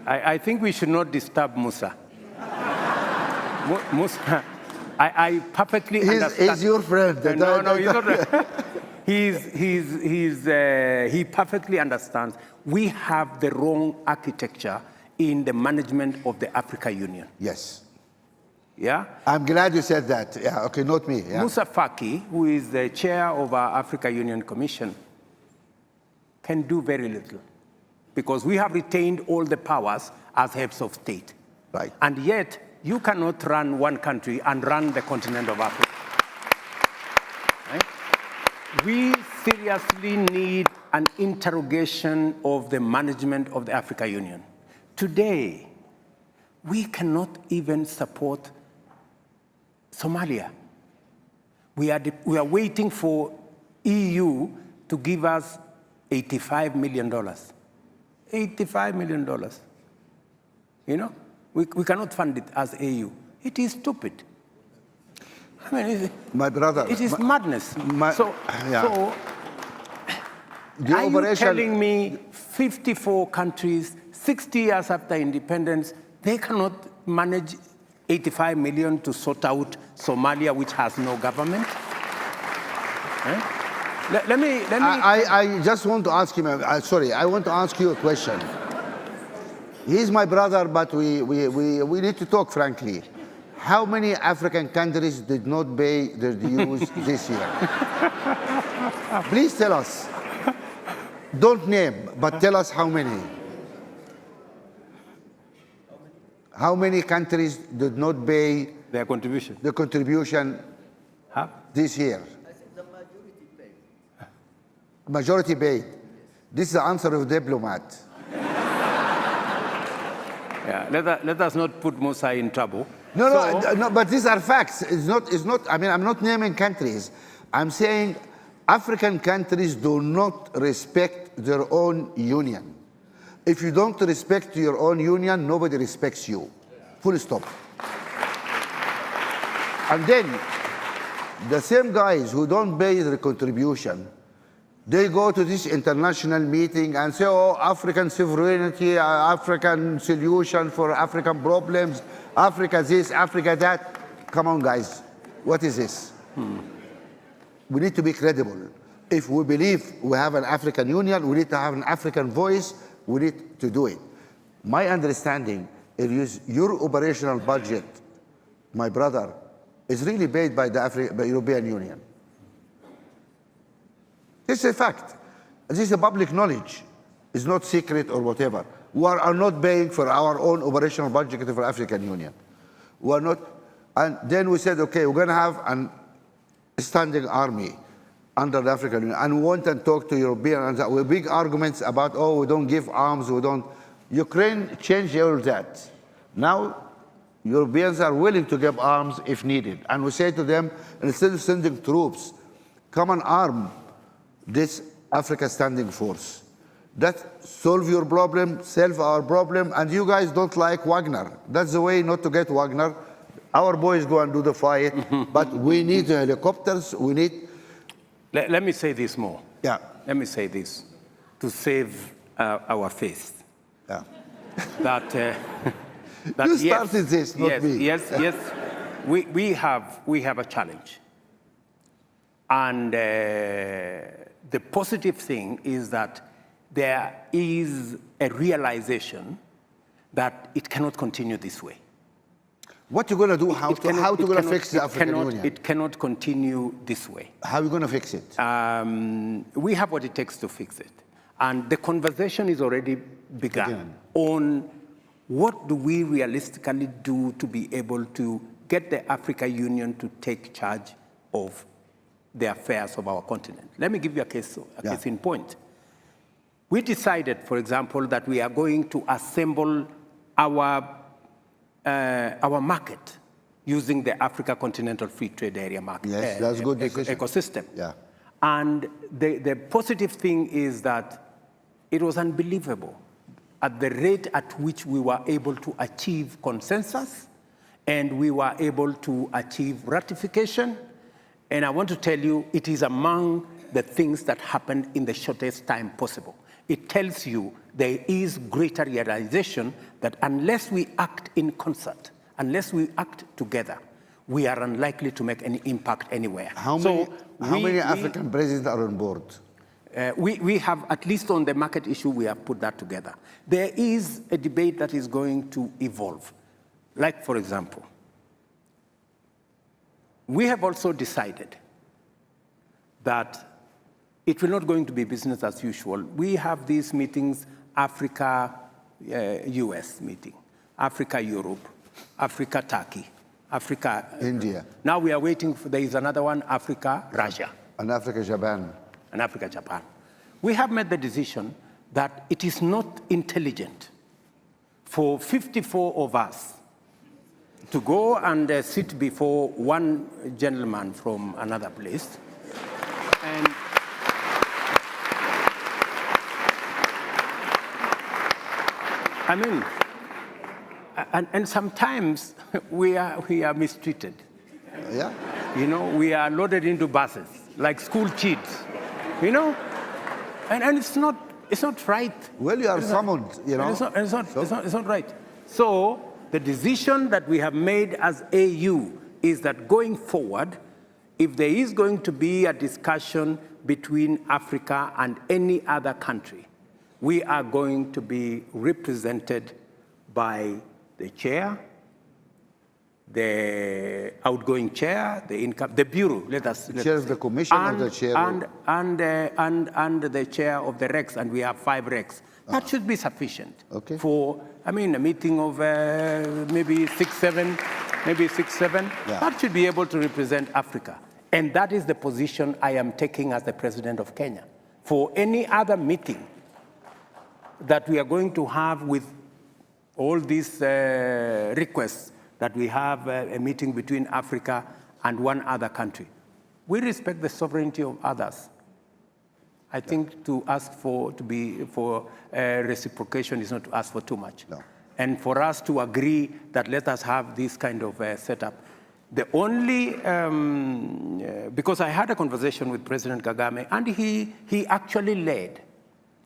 I think we should not disturb Musa. Musa, I perfectly understand. He's your friend. No, he's not. He perfectly understands. We have the wrong architecture in the management of the Africa Union. Yes. Yeah? I'm glad you said that. Yeah, okay, not me. Yeah. Musa Faki, who is the chair of our Africa Union Commission, can do very little because we have retained all the powers as heads of state. Right. And yet, you cannot run one country and run the continent of Africa. Right? We seriously need an interrogation of the management of the Africa Union. Today, we cannot even support Somalia. We are waiting for EU to give us $85 million. $85 million. You know? We cannot fund it as AU. It is stupid. I mean, my brother, it is madness. So the are you telling me 54 countries, 60 years after independence, they cannot manage 85 million to sort out Somalia, which has no government? Let me. I just want to ask him. Sorry, I want to ask you a question. He's my brother, but we need to talk frankly. How many African countries did not pay their dues this year? Please tell us. Don't name, but tell us how many. How many countries did not pay their contribution? The contribution this year. I think the majority paid. Majority paid. This is the answer of a diplomat. Yeah, let us not put Musa in trouble. No, but these are facts. It's not. I mean, I'm not naming countries. I'm saying African countries do not respect their own union. If you don't respect your own union, nobody respects you. Full stop. And then the same guys who don't pay their contribution, they go to this international meeting and say, oh, African sovereignty, African solution for African problems, Africa this, Africa that. Come on, guys. What is this? We need to be credible. If we believe we have an African Union, we need to have an African voice, we need to do it. My understanding is your operational budget, my brother, is really paid by the European Union. This is a fact. This is a public knowledge. It's not secret or whatever. We are not paying for our own operational budget for the African Union. We are not. And then we said, okay, we're going to have a standing army under the African Union. And we went and talked to Europeans with big arguments about, oh, we don't give arms, we don't. Ukraine changed all that. Now, Europeans are willing to give arms if needed. And we say to them, instead of sending troops, come and arm this Africa Standing Force. That solve your problem, solve our problem, and you guys don't like Wagner. That's the way not to get Wagner. Our boys go and do the fight, but we need the helicopters, we need... Let me say this more. Yeah. Let me say this, to save our faith. Yeah. That you started this, not me. Yes. We have a challenge. And the positive thing is that there is a realization that it cannot continue this way. What are you going to do? How are you going to fix the African Union? It cannot continue this way. How are you going to fix it? We have what it takes to fix it. And the conversation is already begun on what do we realistically do to be able to get the African Union to take charge of the affairs of our continent. Let me give you a case in point. We decided, for example, that we are going to assemble our market using the Africa Continental Free Trade Area market that's good ecosystem. Yeah. And the positive thing is that it was unbelievable at the rate at which we were able to achieve consensus and we were able to achieve ratification. And I want to tell you, it is among the things that happened in the shortest time possible. It tells you there is greater realization that unless we act in concert, unless we act together, we are unlikely to make any impact anywhere. How many African presidents are on board? We have, at least on the market issue, we have put that together. There is a debate that is going to evolve. Like, for example, we have also decided that it will not going to be business as usual. We have these meetings, Africa, US meeting, Africa, Europe, Africa, Turkey, Africa, India. Now we are waiting for, there is another one, Africa, Russia. And Africa, Japan. And Africa, Japan. We have made the decision that it is not intelligent for 54 of us to go and sit before one gentleman from another place. And I mean, and sometimes we are mistreated. Yeah. You know, we are loaded into buses like school kids. You know, and it's not right. Well, you are summoned, you know. It's not right. So the decision that we have made as AU is that going forward, if there is going to be a discussion between Africa and any other country, we are going to be represented by the chair, the outgoing chair, the bureau. Chair of the commission and, or the chair? And the chair of the RECs, and we have 5 RECs. That should be sufficient for, I mean, a meeting of maybe 6, 7. Yeah. That should be able to represent Africa. And that is the position I am taking as the president of Kenya. For any other meeting that we are going to have with all these requests that we have a meeting between Africa and one other country. We respect the sovereignty of others. I think to ask for reciprocation is not to ask for too much. No. And for us to agree that let us have this kind of setup. The only, because I had a conversation with President Kagame, and he actually led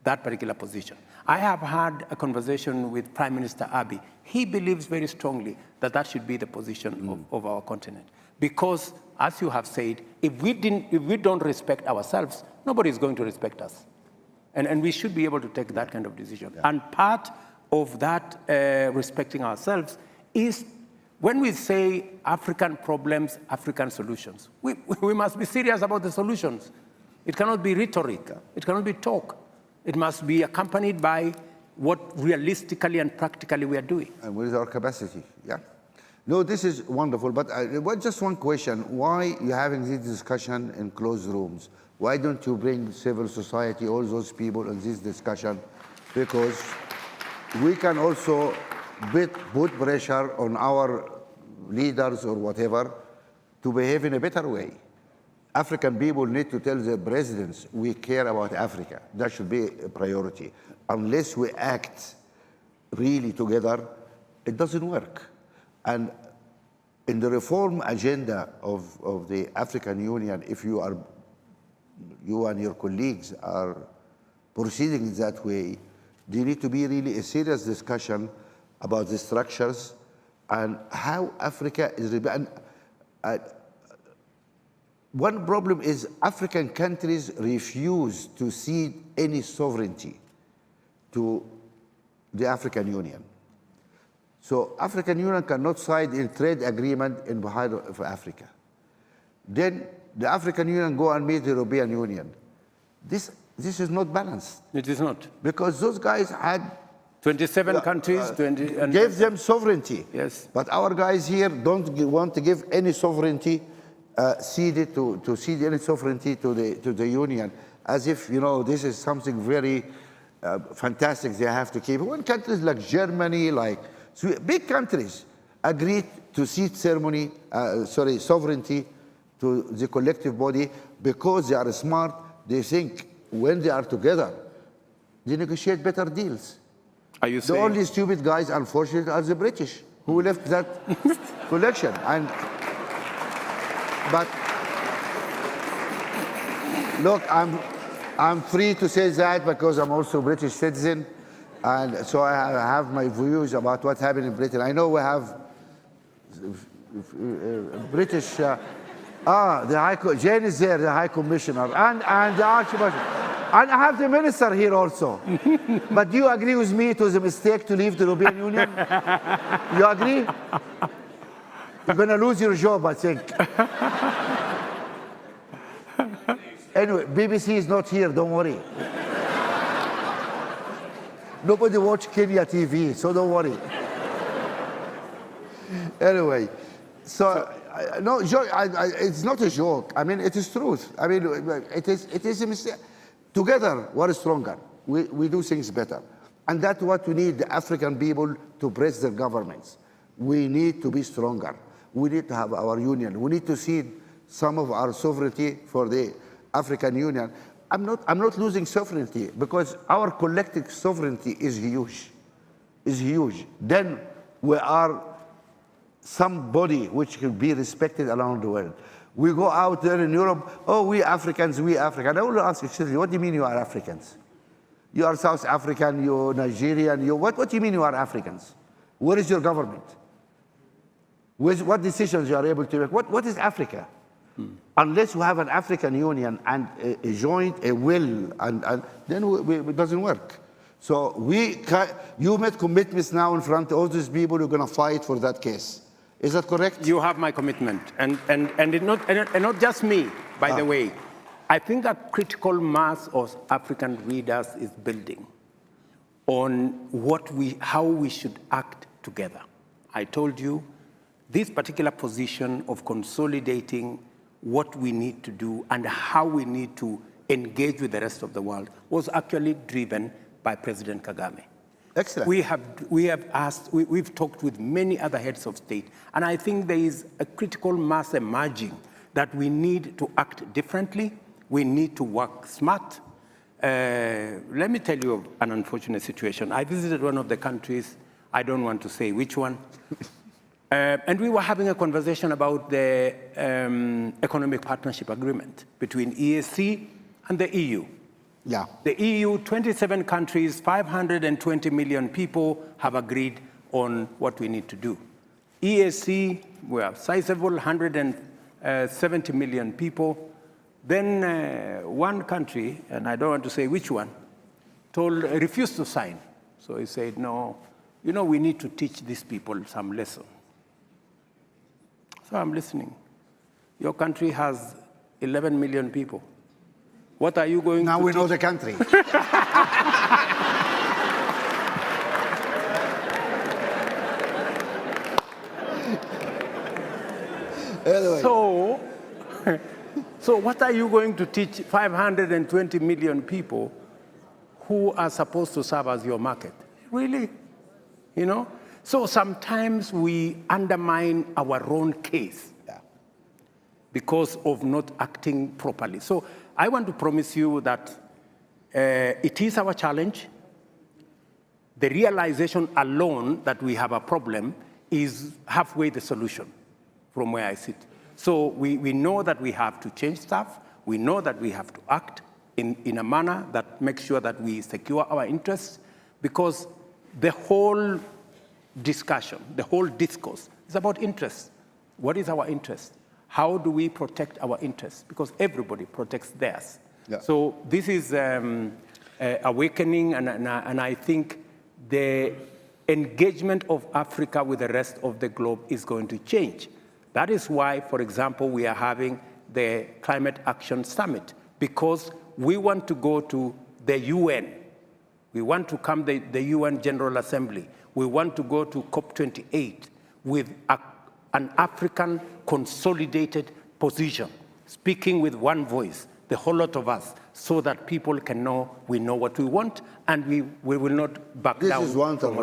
that particular position. I have had a conversation with Prime Minister Abiy. He believes very strongly that that should be the position of our continent. Because, as you have said, if we don't respect ourselves, nobody is going to respect us. And we should be able to take that kind of decision. Yeah. And part of that respecting ourselves is when we say African problems, African solutions. We must be serious about the solutions. It cannot be rhetoric. It cannot be talk. It must be accompanied by what realistically and practically we are doing. And what is our capacity? Yeah. No, this is wonderful. But just one question. Why are you having this discussion in closed rooms? Why don't you bring civil society, all those people in this discussion? Because we can also put pressure on our leaders or whatever to behave in a better way. African people need to tell their presidents, we care about Africa. That should be a priority. Unless we act really together, it doesn't work. And in the reform agenda of the African Union, if you and your colleagues are proceeding that way, there need to be really a serious discussion about the structures and how Africa is. One problem is African countries refuse to cede any sovereignty to the African Union. So African Union cannot sign a trade agreement in behalf of Africa. Then the African Union go and meet the European Union. This is not balanced. It is not. Because those guys had 27 countries, gave them sovereignty. Yes. But our guys here don't want to give any sovereignty, cede any sovereignty to the Union, as if, you know, this is something very fantastic they have to keep. When countries like Germany, like big countries, agreed to cede sovereignty to the collective body because they are smart, they think when they are together, they negotiate better deals. Are you saying? The only stupid guys, unfortunately, are the British, who left that collection. But look, I'm free to say that because I'm also a British citizen, and so I have my views about what's happening in Britain. I know we have British. Jane is there, the High Commissioner, and the Archbishop, and I have the Minister here also. But do you agree with me? It was a mistake to leave the European Union. You agree? You're going to lose your job, I think. Anyway, BBC is not here, don't worry. Nobody watch Kenya TV, so don't worry. Anyway, so, no, it's not a joke. I mean, it is truth. I mean, it is a mistake. Together, we're stronger. We do things better. And that's what we need the African people to press their governments. We need to be stronger. We need to have our union. We need to cede some of our sovereignty for the African Union. I'm not losing sovereignty because our collective sovereignty is huge. Is huge. Then we are somebody which can be respected around the world. We go out there in Europe, oh, we Africans, we African. I want to ask you, what do you mean you are Africans? You are South African, you're Nigerian, what do you mean you are Africans? Where is your government? What decisions you are able to make? What is Africa? Unless we have an African Union and a joint, a will, and then it doesn't work. So you made commitments now in front of all these people who are going to fight for that case. Is that correct? You have my commitment, and not just me, by the way. I think a critical mass of African readers is building on how we should act together. I told you, this particular position of consolidating what we need to do and how we need to engage with the rest of the world was actually driven by President Kagame. Excellent. We've talked with many other heads of state, and I think there is a critical mass emerging that we need to act differently. We need to work smart. Let me tell you of an unfortunate situation. I visited one of the countries, I don't want to say which one, and we were having a conversation about the economic partnership agreement between EAC and the EU. Yeah. The EU, 27 countries, 520 million people have agreed on what we need to do. EAC, we are sizable, 170 million people. Then one country, and I don't want to say which one, refused to sign. So he said, no, we need to teach these people some lesson. So I'm listening. Your country has 11 million people. What are you going to Now we teach? know the country. Anyway. So what are you going to teach 520 million people who are supposed to serve as your market? Really? So sometimes we undermine our own case because of not acting properly. So I want to promise you that it is our challenge. The realization alone that we have a problem is halfway the solution from where I sit. So we know that we have to change stuff. We know that we have to act in a manner that makes sure that we secure our interests, because the whole discussion, the whole discourse is about interests. What is our interest? How do we protect our interests? Because everybody protects theirs. Yeah. So this is awakening, and I think the engagement of Africa with the rest of the globe is going to change. That is why, for example, we are having the Climate Action Summit, because we want to go to the UN. We want to come to the UN General Assembly. We want to go to COP28 with an African consolidated position, speaking with one voice, the whole lot of us, so that people can know we know what we want and we will not back down. This is wonderful.